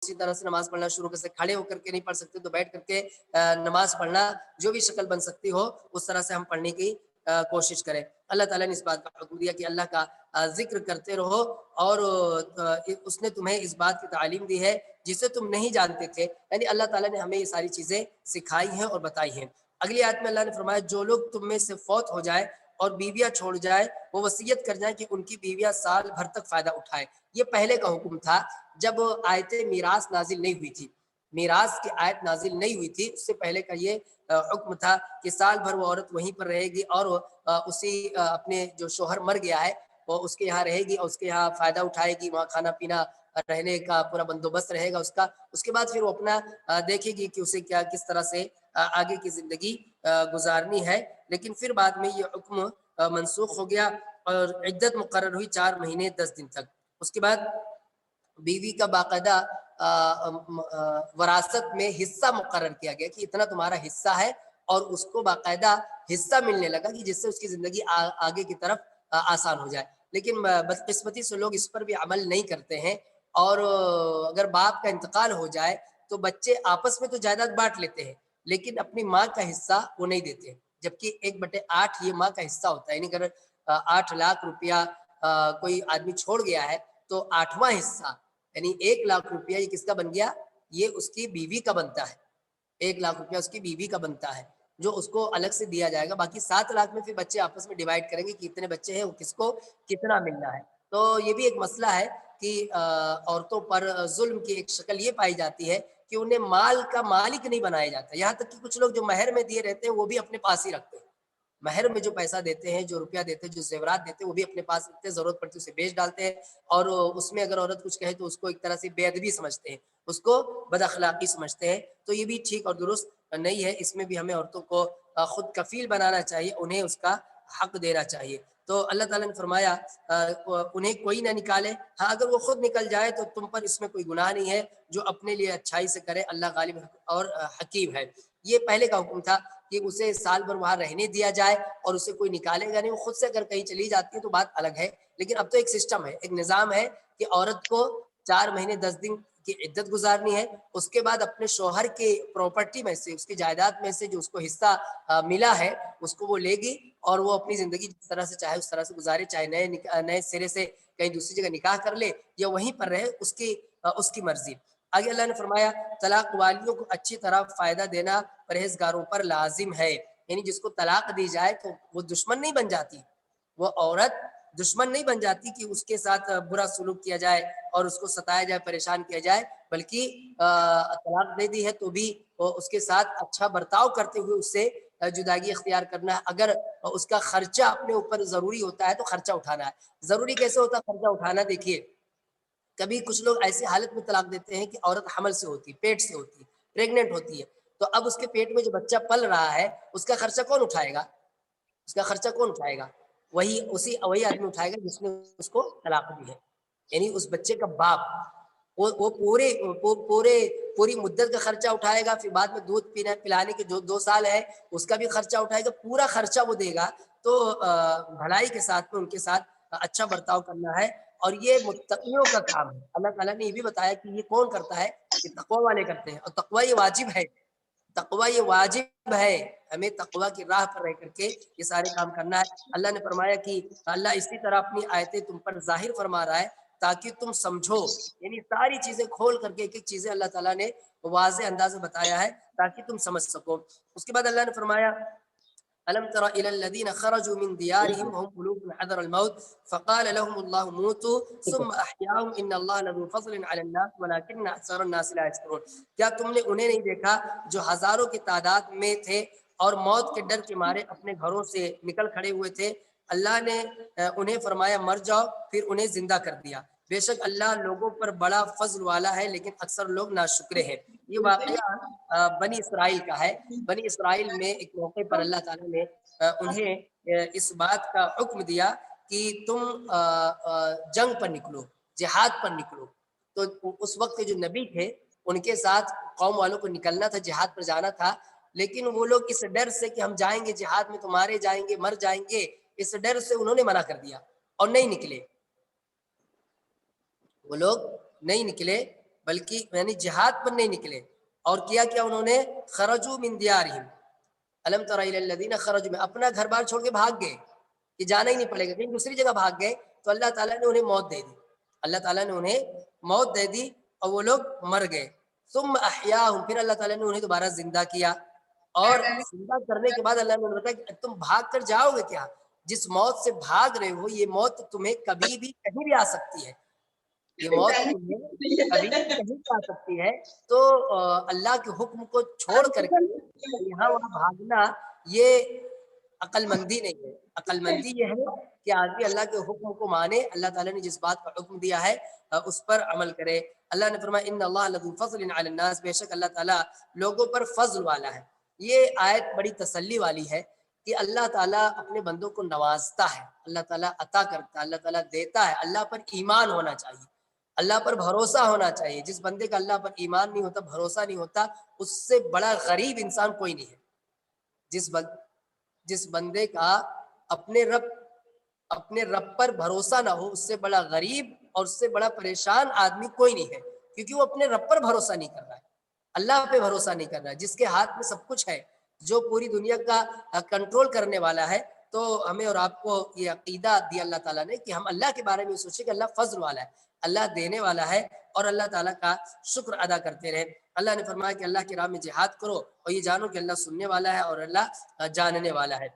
उसी तरह से नमाज पढ़ना शुरू कर सकते, खड़े होकर के नहीं पढ़ सकते तो बैठ करके नमाज पढ़ना, जो भी शक्ल बन सकती हो उस तरह से हम पढ़ने की कोशिश करें। अल्लाह ताला ने इस बात का हुक्म दिया कि अल्लाह का जिक्र करते रहो, और उसने तुम्हें इस बात की तालीम दी है जिसे तुम नहीं जानते थे, यानी अल्लाह ताला ने हमें ये सारी चीज़ें सिखाई हैं और बताई हैं। अगली आयत में अल्लाह ने फरमाया, जो लोग तुम में से फौत हो जाए और बीवियां छोड़ जाए, वो वसीयत कर जाए कि उनकी बीवियां साल भर तक फायदा उठाए। ये पहले का हुक्म था, जब आयत मीरास नाजिल नहीं हुई थी, मीरास की आयत नाजिल नहीं हुई थी, उससे पहले का ये हुक्म था कि साल भर वो औरत वहीं पर रहेगी और उसी अपने जो शोहर मर गया है वो उसके यहाँ रहेगी और उसके यहाँ फ़ायदा उठाएगी, वहाँ खाना पीना रहने का पूरा बंदोबस्त रहेगा उसका। उसके बाद फिर वो अपना देखेगी कि उसे क्या किस तरह से आगे की ज़िंदगी गुजारनी है। लेकिन फिर बाद में ये हुक्म मनसूख हो गया और इद्दत मुकर्रर हुई 4 महीने 10 दिन तक। उसके बाद बीवी का बाकायदा वरासत में हिस्सा मुकर्रर किया गया कि इतना तुम्हारा हिस्सा है, और उसको बाकायदा हिस्सा मिलने लगा कि जिससे उसकी ज़िंदगी आगे की तरफ आसान हो जाए। लेकिन बदकिस्मती से लोग इस पर भी अमल नहीं करते हैं, और अगर बाप का इंतकाल हो जाए तो बच्चे आपस में तो जायदाद बांट लेते हैं, लेकिन अपनी माँ का हिस्सा वो नहीं देते, जबकि 1/8 ये माँ का हिस्सा होता है। यानी अगर 8 लाख रुपया कोई आदमी छोड़ गया है तो 8वां हिस्सा यानी 1 लाख रुपया ये किसका बन गया? ये उसकी बीवी का बनता है। 1 लाख रुपया उसकी बीवी का बनता है, जो उसको अलग से दिया जाएगा। बाकी 7 लाख में फिर बच्चे आपस में डिवाइड करेंगे कि कितने बच्चे हैं, वो किसको कितना मिलना है। तो ये भी एक मसला है कि औरतों पर जुल्म की एक शक्ल ये पाई जाती है कि उन्हें माल का मालिक नहीं बनाया जाता। यहाँ तक कि कुछ लोग जो महर में दिए रहते हैं वो भी अपने पास ही रखते हैं। महर में जो पैसा देते हैं, जो रुपया देते हैं, जो ज़ेवरात देते हैं, वो भी अपने पास रखते हैं, ज़रूरत पड़ती है उसे बेच डालते हैं, और उसमें अगर औरत कुछ कहे तो उसको एक तरह से बेअदबी समझते हैं, उसको बदअखलाक़ी समझते हैं। तो ये भी ठीक और दुरुस्त नहीं है, इसमें भी हमें औरतों को खुद कफ़ील बनाना चाहिए, उन्हें उसका हक़ देना चाहिए। तो अल्लाह ताला ने फरमाया उन्हें कोई ना निकाले, हाँ अगर वो खुद निकल जाए तो तुम पर इसमें कोई गुनाह नहीं है, जो अपने लिए अच्छाई से करे, अल्लाह गालिब और हकीम है। ये पहले का हुक्म था कि उसे साल भर वहाँ रहने दिया जाए और उसे कोई निकालेगा नहीं, वो खुद से अगर कहीं चली जाती है तो बात अलग है। लेकिन अब तो एक सिस्टम है, एक निज़ाम है कि औरत को 4 महीने 10 दिन की इद्दत गुजारनी है, उसके बाद अपने शौहर के प्रॉपर्टी में से, उसकी जायदाद में से जो उसको हिस्सा मिला है, उसको वो लेगी और वो अपनी ज़िंदगी जिस तरह से चाहे उस तरह से गुजारे, चाहे नए सिरे से कहीं दूसरी जगह निकाह कर ले या वहीं पर रहे, उसकी मर्ज़ी। आगे अल्लाह ने फरमाया, तलाक वालियों को अच्छी तरह फ़ायदा देना परहेज़गारों पर लाज़िम है। यानी जिसको तलाक दी जाए तो वो दुश्मन नहीं बन जाती, वो औरत दुश्मन नहीं बन जाती कि उसके साथ बुरा सलूक किया जाए और उसको सताया जाए, परेशान किया जाए, बल्कि तलाक दे दी है तो भी उसके साथ अच्छा बर्ताव करते हुए उससे जुदाई इख्तियार करना है। अगर उसका खर्चा अपने ऊपर ज़रूरी होता है तो खर्चा उठाना है। ज़रूरी कैसे होता है खर्चा उठाना? देखिए, कभी कुछ लोग ऐसी हालत में तलाक देते हैं कि औरत हमल से होती है, पेट से होती है, प्रेग्नेंट होती है, तो अब उसके पेट में जो बच्चा पल रहा है, उसका खर्चा कौन उठाएगा? उसका खर्चा कौन उठाएगा? वही आदमी उठाएगा जिसने उसको तलाक दी है। यानी उस बच्चे का बाप, वो पूरी मुद्दत का खर्चा उठाएगा, फिर बाद में दूध पीना पिलाने के जो 2 साल है, उसका भी खर्चा उठाएगा, पूरा खर्चा वो देगा। तो भलाई के साथ में उनके साथ अच्छा बर्ताव करना है, और ये मुत्तकियों का काम है। अल्लाह ताला ने ये भी बताया कि ये कौन करता है? ये तक़वा वाले करते हैं, और तक़वा ये वाजिब है। तक़वा ये वाजिब है, हमें तक़वा की राह पर रह करके ये सारे काम करना है। अल्लाह ने फरमाया कि अल्लाह इसी तरह अपनी आयतें तुम पर ज़ाहिर फरमा रहा है ताकि तुम समझो, यानी सारी चीज़ें खोल करके एक-एक चीज़ें अल्लाह ताला ने वाज़ेह अंदाज़ में बताया है ताकि तुम समझ सको। उसके बाद अल्लाह ने फरमाया, अलम तरा इलल लज़ीना खरजू मिन दियारिहिम वहुम कुलूबुन हज़रल मौत फ़क़ाल लहुमुल्लाहु मूतू सुम्मा अहयाहुम इन्नल्लाहा लज़ू फ़ज़लिन अलन नास वलाकिन्न अक्सरन नास ला यशकुरून। क्या तुमने उन्हें नहीं देखा जो हज़ारों की तादाद में थे और मौत के डर के मारे अपने घरों से निकल खड़े हुए थे? अल्लाह ने उन्हें फरमाया मर जाओ, फिर उन्हें ज़िंदा कर दिया। बेशक अल्लाह लोगों पर बड़ा फ़ज़ल वाला है, लेकिन अक्सर लोग नाशुक्रे हैं। ये वाक़या बनी इसराइल का है। बनी इसराइल में एक मौके पर अल्लाह ताला ने उन्हें इस बात का हुक्म दिया कि तुम जंग पर निकलो, जिहाद पर निकलो। तो उस वक़्त के जो नबी थे, उनके साथ कौम वालों को निकलना था, जिहाद पर जाना था, लेकिन वो लोग इस डर से कि हम जाएँगे जिहाद में तो मारे जाएँगे, मर जाएँगे, इस डर से उन्होंने मना कर दिया और नहीं निकले। वो लोग नहीं निकले, بلکہ یعنی جہاد پر نہیں نکلے. اور کیا انہوں نے خرجوا من دیارہم الم تر الی الذین خرجوا میں اپنا گھر بار چھوڑ کے بھاگ گئے کہ جانا ہی نہیں پڑے گا, کہیں دوسری جگہ بھاگ گئے تو اللہ تعالیٰ نے انہیں موت دے دی, اللہ تعالیٰ نے انہیں موت دے دی اور وہ لوگ مر گئے. ثم احیاہم پھر اللہ تعالیٰ نے انہیں دوبارہ زندہ کیا, اور زندہ کرنے کے بعد اللہ نے انہیں بتایا کہ تم بھاگ کر جاؤ گے کیا, جس موت سے بھاگ رہے ہو یہ موت تمہیں کبھی بھی کہیں بھی آ سکتی ہے, یہ موت تمہیں کبھی بھی کہیں بھی آ سکتی ہے. تو اللہ کے حکم کو چھوڑ کر کے یہاں وہاں بھاگنا یہ عقل مندی نہیں ہے. عقل مندی یہ ہے کہ آدمی اللہ کے حکم کو مانے, اللہ تعالیٰ نے جس بات کا حکم دیا ہے اس پر عمل کرے. اللہ نے فرمایا ان اللہ لذو فضل علی الناس, بے شک اللہ تعالیٰ لوگوں پر فضل والا ہے. یہ آیت بڑی تسلی والی ہے کہ اللہ تعالیٰ اپنے بندوں کو نوازتا ہے, اللہ تعالیٰ عطا کرتا ہے, اللہ تعالیٰ دیتا ہے. اللہ پر ایمان ہونا چاہیے, اللہ پر بھروسہ ہونا چاہیے. جس بندے کا اللہ پر ایمان نہیں ہوتا, بھروسہ نہیں ہوتا, اس سے بڑا غریب انسان کوئی نہیں ہے. جس بندے کا اپنے رب پر بھروسہ نہ ہو, اس سے بڑا غریب اور اس سے بڑا پریشان آدمی کوئی نہیں ہے, کیونکہ وہ اپنے رب پر بھروسہ نہیں کر رہا ہے, اللہ پہ بھروسہ نہیں کر رہا ہے. جس کے ہاتھ میں سب کچھ ہے, جو پوری دنیا کا کنٹرول کرنے والا ہے, تو ہمیں اور آپ کو یہ عقیدہ دیا اللہ تعالیٰ نے کہ ہم اللہ کے بارے میں سوچیں کہ اللہ فضل والا ہے, اللہ دینے والا ہے, اور اللہ تعالیٰ کا شکر ادا کرتے رہے. اللہ نے فرمایا کہ اللہ کی راہ میں جہاد کرو, اور یہ جانو کہ اللہ سننے والا ہے اور اللہ جاننے والا ہے.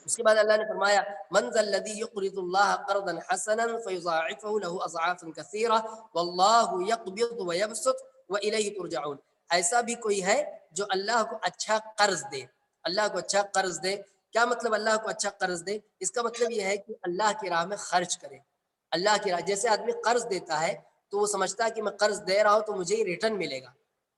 اس کے بعد اللہ نے فرمایا من ذا الذی یقرض اللہ قرضا حسنا فیضاعفہ له اضعافا کثیرہ واللہ یقبض ویبسط والیہ ترجعون. ایسا بھی کوئی ہے جو اللہ کو اچھا قرض دے, اللہ کو اچھا قرض دے. کیا مطلب اللہ کو اچھا قرض دے؟ اس کا مطلب یہ ہے کہ اللہ کی راہ میں خرچ کرے. اللہ کی راہ, جیسے آدمی قرض دیتا ہے تو وہ سمجھتا ہے کہ میں قرض دے رہا ہوں تو مجھے یہ ریٹرن ملے گا,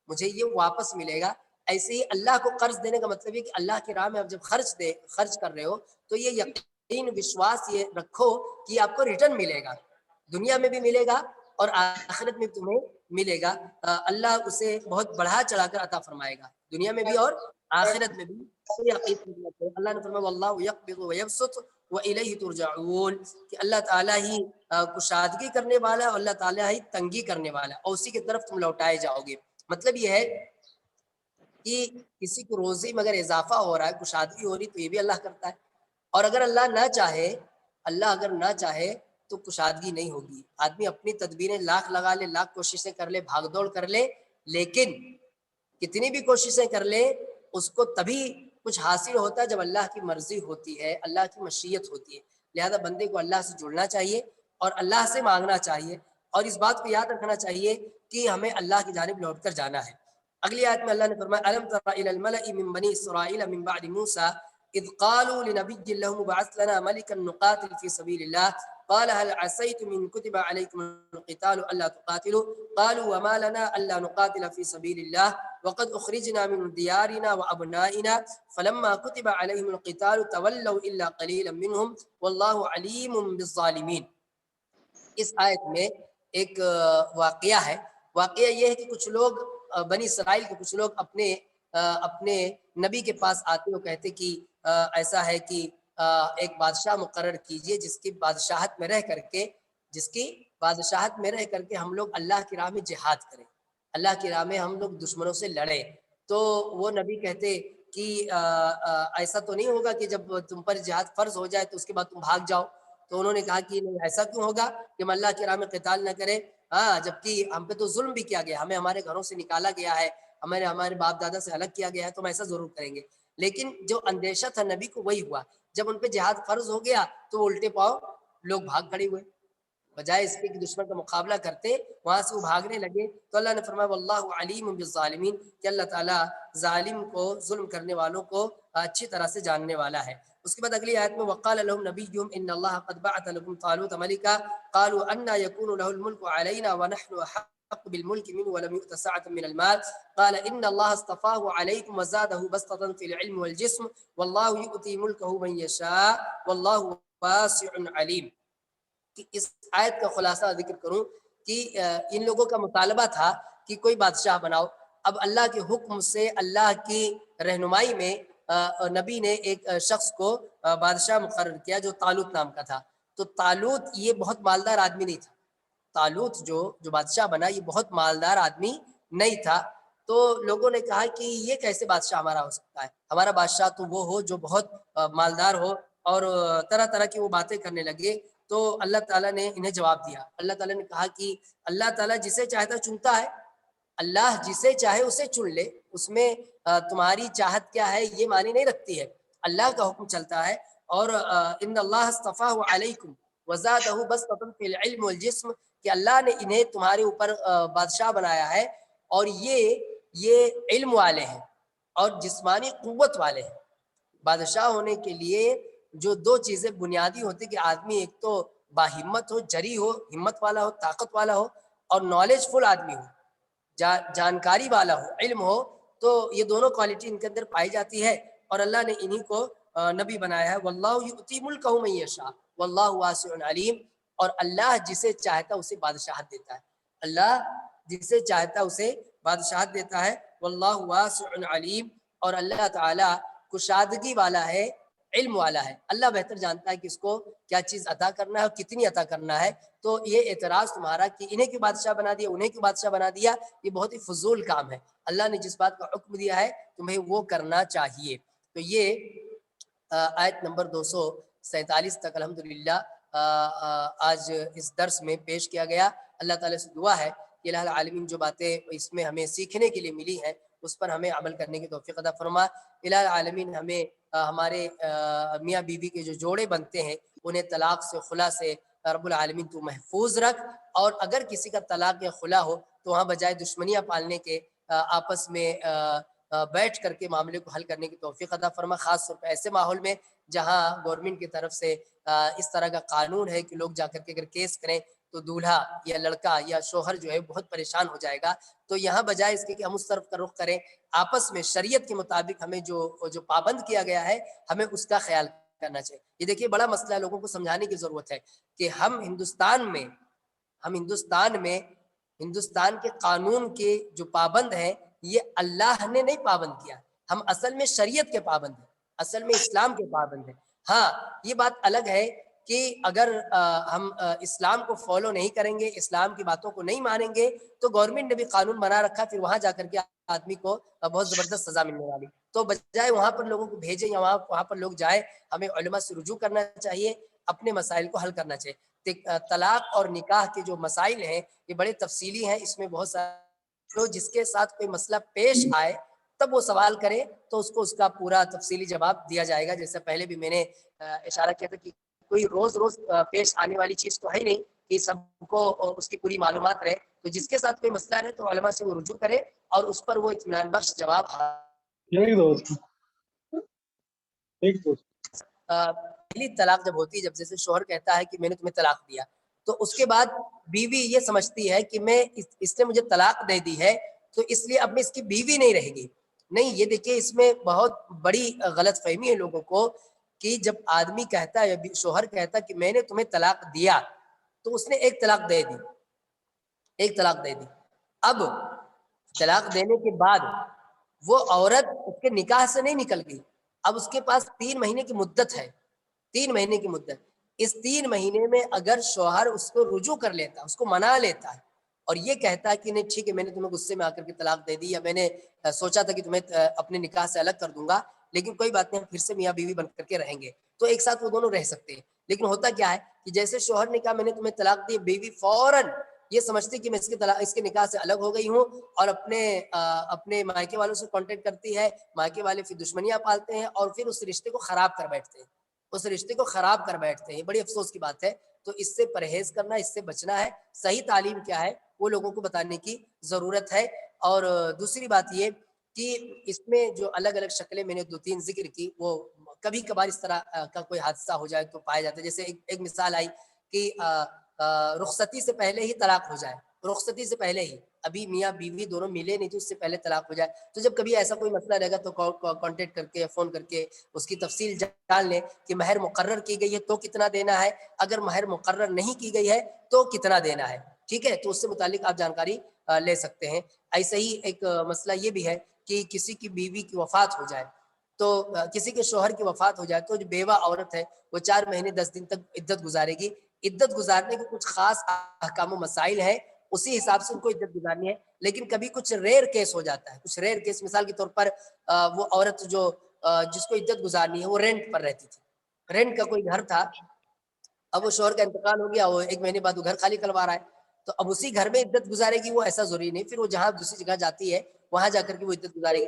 مجھے یہ واپس ملے گا. ایسے ہی اللہ کو قرض دینے کا مطلب ہے کہ اللہ کی راہ میں آپ جب خرچ کر رہے ہو تو یہ یقین وشواس یہ رکھو کہ آپ کو ریٹرن ملے گا, دنیا میں بھی ملے گا اور آخرت میں تمہیں ملے گا. اللہ اسے بہت بڑھا چڑھا کر عطا فرمائے گا, دنیا میں بھی اور آخرت میں بھی. اللہ نے فرمایا واللہ یقبض ویبسط والیہ ترجعون, کہ اللہ تعالیٰ ہی کشادگی کرنے والا ہے اور اللہ تعالیٰ ہی تنگی کرنے والا ہے, اور اسی کی طرف تم لوٹائے جاؤ گے. مطلب یہ ہے کہ کسی کو روزی میں اگر اضافہ ہو رہا ہے, کشادگی ہو رہی, تو یہ بھی اللہ کرتا ہے. اور اگر اللہ نہ چاہے, اللہ اگر نہ چاہے تو کشادگی نہیں ہوگی. آدمی اپنی تدبیریں لاکھ لگا لے, لاکھ کوششیں کر لے, بھاگ دوڑ کر لے, لیکن کتنی بھی کوششیں کر لے اس کو تبھی کچھ حاصل ہوتا ہے جب اللہ کی مرضی ہوتی ہے, اللہ کی مشیت ہوتی ہے. لہذا بندے کو اللہ سے جڑنا چاہیے اور اللہ سے مانگنا چاہیے, اور اس بات کو یاد رکھنا چاہیے کہ ہمیں اللہ کی جانب لوٹ کر جانا ہے. اگلی آیت میں اللہ نے فرمایا الم تر الی الملأ من بنی اسرائیل من بعد موسیٰ اذ قالوا لنبی لهم ابعث لنا ملكا نقاتل في سبيل الله قال هل عسيتم ان كتب عليكم القتال الا تقاتلوا قالوا وما لنا الا نقاتل في سبيل الله وقد اخرجنا من ديارنا وابنائنا فلما كتب عليهم القتال تولوا الا قليلا منهم والله عليم بالظالمين. اس آیت میں ایک واقعہ ہے. واقعہ یہ ہے کہ کچھ لوگ بنی اسرائیل کے کچھ لوگ اپنے نبی کے پاس آتے اور کہتے کہ ایسا ہے کہ ایک بادشاہ مقرر کیجئے جس کی بادشاہت میں رہ کر کے ہم لوگ اللہ کی راہ میں جہاد کریں, اللہ کی راہ میں ہم لوگ دشمنوں سے لڑیں. تو وہ نبی کہتے کہ ایسا تو نہیں ہوگا کہ جب تم پر جہاد فرض ہو جائے تو اس کے بعد تم بھاگ جاؤ. تو انہوں نے کہا کہ نہیں, ایسا کیوں ہوگا کہ ہم اللہ کی راہ میں قتال نہ کریں, جبکہ ہم پہ تو ظلم بھی کیا گیا, ہمیں ہمارے گھروں سے نکالا گیا ہے, ہمارے باپ دادا سے الگ کیا گیا ہے, تو ہم ایسا ضرور کریں گے. لیکن جو اندیشہ تھا نبی کو وہی ہوا, جب ان پہ جہاد فرض ہو گیا تو وہ الٹے پاؤں لوگ بھاگ کھڑے ہوئے, بجائے اس کے کہ دشمن کا مقابلہ کرتے وہاں سے وہ بھاگنے لگے. تو اللہ نے فرمایا واللہ علیم بالظالمین, کہ اللہ تعالیٰ ظالم کو, ظلم کرنے والوں کو اچھی طرح سے جاننے والا ہے. اس کے بعد اگلی آیت میں وقال لهم نبيهم ان الله قد بعث لكم طالوت ملكا قالوا ان يكون له الملك علينا ونحن احق بالملك منه ولم يؤت سعة من المال قال ان الله اصطفاه عليكم وزاده بسطة في العلم والجسم والله يؤتي ملكه من يشاء والله واسع عليم. اس آیت کا خلاصہ ذکر کروں کہ ان لوگوں کا مطالبہ تھا کہ کوئی بادشاہ بناؤ. اب اللہ کے حکم سے, اللہ کی رہنمائی میں نبی نے ایک شخص کو بادشاہ مقرر کیا جو طالوت نام کا تھا. تو طالوت یہ بہت مالدار آدمی نہیں تھا, तालूत जो बादशाह बना, ये बहुत मालदार आदमी नहीं था। तो लोगों ने कहा कि ये कैसे बादशाह हमारा हो सकता है, हमारा बादशाह तो वो हो जो बहुत मालदार हो, और तरह तरह की वो बातें करने लगे। तो अल्लाह ताला ने इन्हें जवाब दिया। अल्लाह ताला ने कहा कि अल्लाह ताला जिसे चाहता चुनता है, अल्लाह जिसे चाहे उसे चुन ले, उसमें तुम्हारी चाहत क्या है ये मानी नहीं रखती है, अल्लाह का हुक्म चलता है। और इन्न अल्लाह अस्तफ़ाहु अलैकुम वज़ादहु बसतन फिल इल्म वल जिस्म, कि अल्लाह ने इन्हें तुम्हारे ऊपर बादशाह बनाया है, और ये इल्म वाले हैं और जिस्मानी कुव्वत वाले हैं। बादशाह होने के लिए जो दो चीज़ें बुनियादी होती कि आदमी एक तो बाहिम्मत हो, जरी हो, हिम्मत वाला हो, ताकत वाला हो, और नॉलेजफुल आदमी हो, जानकारी वाला हो, इल्म हो। तो ये दोनों क्वालिटी इनके अंदर पाई जाती है, और अल्लाह ने इन्हीं को नबी बनाया है। वल्लाहु युती मुल्कहु मन यशा वल्लाहु वासिउन अलीम, और अल्लाह जिसे चाहता उसे बादशाहत देता है, अल्लाह जिसे चाहता उसे बादशाहत देता है। वल्लाहु वासिउन अलीम, और अल्लाह ताला कुशादगी वाला है, इल्म वाला है। अल्लाह बेहतर जानता है कि इसको क्या चीज़ अता करना है और कितनी अता करना है। तो ये एतराज़ तुम्हारा कि इन्हें क्यों बादशाह बना दिया, उन्हें क्यों बादशाह बना दिया, ये बहुत ही फजूल काम है। अल्लाह ने जिस बात का हुक्म दिया है तुम्हें वो करना चाहिए। तो ये आयत नंबर 247 तक अल्हम्दुलिल्लाह आज इस दर्स में पेश किया गया। अल्लाह ताला से दुआ है कि इलाहुल आलमीन जो बातें इसमें हमें सीखने के लिए मिली हैं उस पर हमें अमल करने की तौफीक अता फरमा। इलाहुल आलमीन हमें हमारे मियाँ बीवी के जो जोड़े बनते हैं उन्हें तलाक से, खुला से रब्बुल आलमीन तू महफूज रख, और अगर किसी का तलाक या खुला हो तो वहाँ बजाय दुश्मनियाँ पालने के आपस में बैठ करके मामले को हल करने की तौफीक अता फरमा। ख़ास तौर पर ऐसे माहौल में जहाँ गवर्नमेंट की तरफ से इस तरह का कानून है कि लोग जाकर के अगर केस करें तो दूल्हा या लड़का या शोहर जो है बहुत परेशान हो जाएगा। तो यहाँ बजाय इसके कि हम उस तरफ का रुख करें, आपस में शरीयत के मुताबिक हमें जो पाबंद किया गया है हमें उसका ख्याल करना चाहिए। ये देखिए बड़ा मसला है, लोगों को समझाने की ज़रूरत है कि हम हिंदुस्तान के कानून के जो पाबंद हैं ये अल्लाह ने नहीं पाबंद किया, हम असल में शरीयत के पाबंद हैं, असल में इस्लाम के पाबंद हैं। हाँ, ये बात अलग है कि अगर हम इस्लाम को फॉलो नहीं करेंगे, इस्लाम की बातों को नहीं मानेंगे, तो गवर्नमेंट ने भी कानून बना रखा, फिर वहां जाकर के आदमी को बहुत जबरदस्त सजा मिलने वाली। तो बजाय वहां पर लोगों को भेजें या वहां पर लोग जाए, हमें उलमा से रुजू करना चाहिए, अपने मसाइल को हल करना चाहिए। तलाक और निकाह के जो मसाइल हैं ये बड़े तफसीली हैं, इसमें बहुत सारे तो जिसके साथ कोई मसला पेश आए तब वो सवाल करे तो उसको उसका पूरा तफसीली जवाब दिया जाएगा। जैसे पहले भी मैंने इशारा किया था कि कोई रोज रोज पेश आने वाली चीज तो है नहीं कि सबको उसकी पूरी मालूमात रहे। तो जिसके साथ कोई मसला रहे तो उलमा से वो रुजू करे और उस पर वो इत्मीनान बख्श जवाब पहली तलाक जब होती है, जब जैसे शोहर कहता है कि मैंने तुम्हें तलाक दिया, तो उसके बाद बीवी ये समझती है कि मैं इसने मुझे तलाक दे दी है तो इसलिए अब मैं इसकी बीवी नहीं रहेगी। नहीं, ये देखिए इसमें बहुत बड़ी गलत फहमी है लोगों को कि जब आदमी कहता है, शोहर कहता है कि मैंने तुम्हें तलाक दिया, तो उसने एक तलाक दे दी, एक तलाक दे दी। अब तलाक देने के बाद वो औरत उसके निकाह से नहीं निकल गई, अब उसके पास 3 महीने की मुद्दत है, 3 महीने की मुद्दत। इस 3 महीने में अगर शौहर उसको रुजू कर लेता, उसको मना लेता है और ये कहता है कि नहीं ठीक है, मैंने तुम्हें गुस्से में आकर के तलाक दे दी, या मैंने सोचा था कि तुम्हें अपने निकाह से अलग कर दूंगा, लेकिन कोई बात नहीं, फिर से मियाँ बीवी बन करके रहेंगे, तो एक साथ वो दोनों रह सकते हैं। लेकिन होता क्या है कि जैसे शौहर ने कहा मैंने तुम्हें तलाक दी, बीवी फौरन ये समझती कि मैं इसके निकाह से अलग हो गई हूँ और अपने मायके वालों से कांटेक्ट करती है, मायके वाले फिर दुश्मनियां पालते हैं और फिर उस रिश्ते को खराब कर बैठते हैं, उस रिश्ते को खराब कर बैठते हैं। बड़ी अफसोस की बात है। तो इससे परहेज करना, इससे बचना है। सही तालीम क्या है वो लोगों को बताने की जरूरत है। और दूसरी बात ये कि इसमें जो अलग अलग शक्लें मैंने 2-3 जिक्र की, वो कभी कभार इस तरह का कोई हादसा हो जाए तो पाया जाता है। जैसे एक मिसाल आई कि रुखसती से पहले ही तलाक हो जाए, रुखसती से पहले ही, अभी मियाँ बीवी दोनों मिले नहीं तो उससे पहले तलाक हो जाए। तो जब कभी ऐसा कोई मसला रहेगा तो कांटेक्ट करके या फोन करके उसकी तफसील जान लें कि महर मुकर्रर की गई है तो कितना देना है, अगर महर मुकर्रर नहीं की गई है तो कितना देना है। ठीक है, तो उससे मुतालिक आप जानकारी ले सकते हैं। ऐसे ही एक मसला ये भी है कि किसी की बीवी की वफात हो जाए, तो किसी के शोहर की वफात हो जाए तो जो बेवा औरत है वो 4 महीने 10 दिन तक इद्दत गुजारेगी। عدت گزارنے کے کچھ خاص احکام و مسائل ہیں، اسی حساب سے ان کو عدت گزارنی ہے. لیکن کبھی کچھ ریئر کیس ہو جاتا ہے، کچھ ریئر کیس، مثال کے طور پر وہ عورت جو جس کو عدت گزارنی ہے وہ رینٹ پر رہتی تھی، رینٹ کا کوئی گھر تھا، اب وہ شوہر کا انتقال ہو گیا، وہ 1 مہینے بعد وہ گھر خالی کروا رہا ہے، تو اب اسی گھر میں عدت گزارے گی وہ، ایسا ضروری نہیں، پھر وہ جہاں دوسری جگہ جاتی ہے وہاں جا کر کے وہ عدت گزارے گی.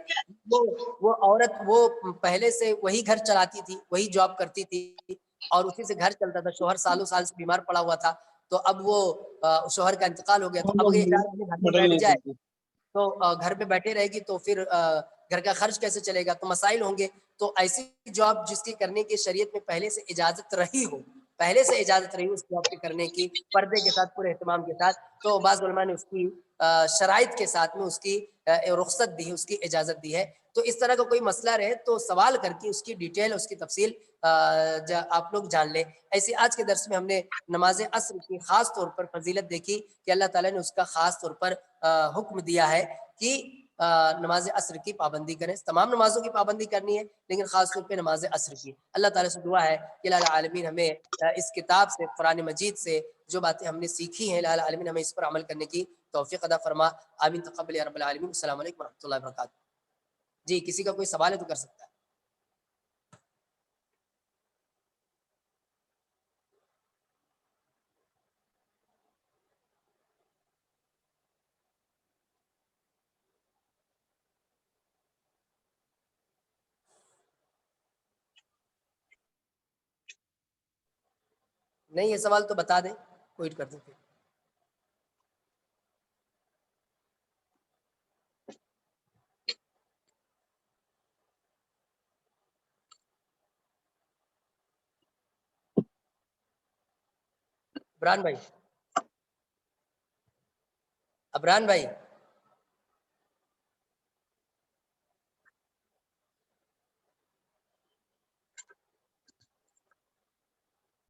وہ عورت وہ پہلے سے وہی گھر چلاتی تھی، وہی جاب کرتی تھی اور اسی سے گھر چلتا تھا، شوہر سالوں سال سے بیمار پڑا ہوا تھا، تو اب وہ شوہر کا انتقال ہو گیا، تو اب اگر یہ اپنے گھر میں بیٹھ جائے تو گھر پہ بیٹھے رہے گی تو پھر گھر کا خرچ کیسے چلے گا، تو مسائل ہوں گے. تو ایسی جاب جس کی کرنے کی شریعت میں پہلے سے اجازت رہی ہو، پہلے سے اجازت رہی اس جاب کے کرنے کی، پردے کے ساتھ، پورے اہتمام کے ساتھ، تو بعض علماء نے اس کی شرائط کے ساتھ میں اس کی رخصت دی، اس کی اجازت دی ہے. تو اس طرح کا کوئی مسئلہ رہے تو سوال کر کے اس کی ڈیٹیل، اس کی تفصیل آپ لوگ جان لیں. ایسے آج کے درس میں ہم نے نماز عصر کی خاص طور پر فضیلت دیکھی کہ اللہ تعالیٰ نے اس کا خاص طور پر حکم دیا ہے کہ نماز عصر کی پابندی کریں. تمام نمازوں کی پابندی کرنی ہے لیکن خاص طور پہ نماز عصر کی. اللہ تعالیٰ سے دعا ہے کہ الہ العالمین ہمیں اس کتاب سے، قرآن مجید سے جو باتیں ہم نے سیکھی ہیں، الہ العالمین ہمیں اس پر عمل کرنے کی توفیق عطا فرما. آمین تقبل یا رب العالمین. السلام علیکم ورحمۃ اللہ وبرکاتہ. جی کسی کا کوئی سوال ہے تو کر سکتا ہے. نہیں یہ سوال تو بتا دیں، کوئٹ کر دیں. عمران بھائی، عمران بھائی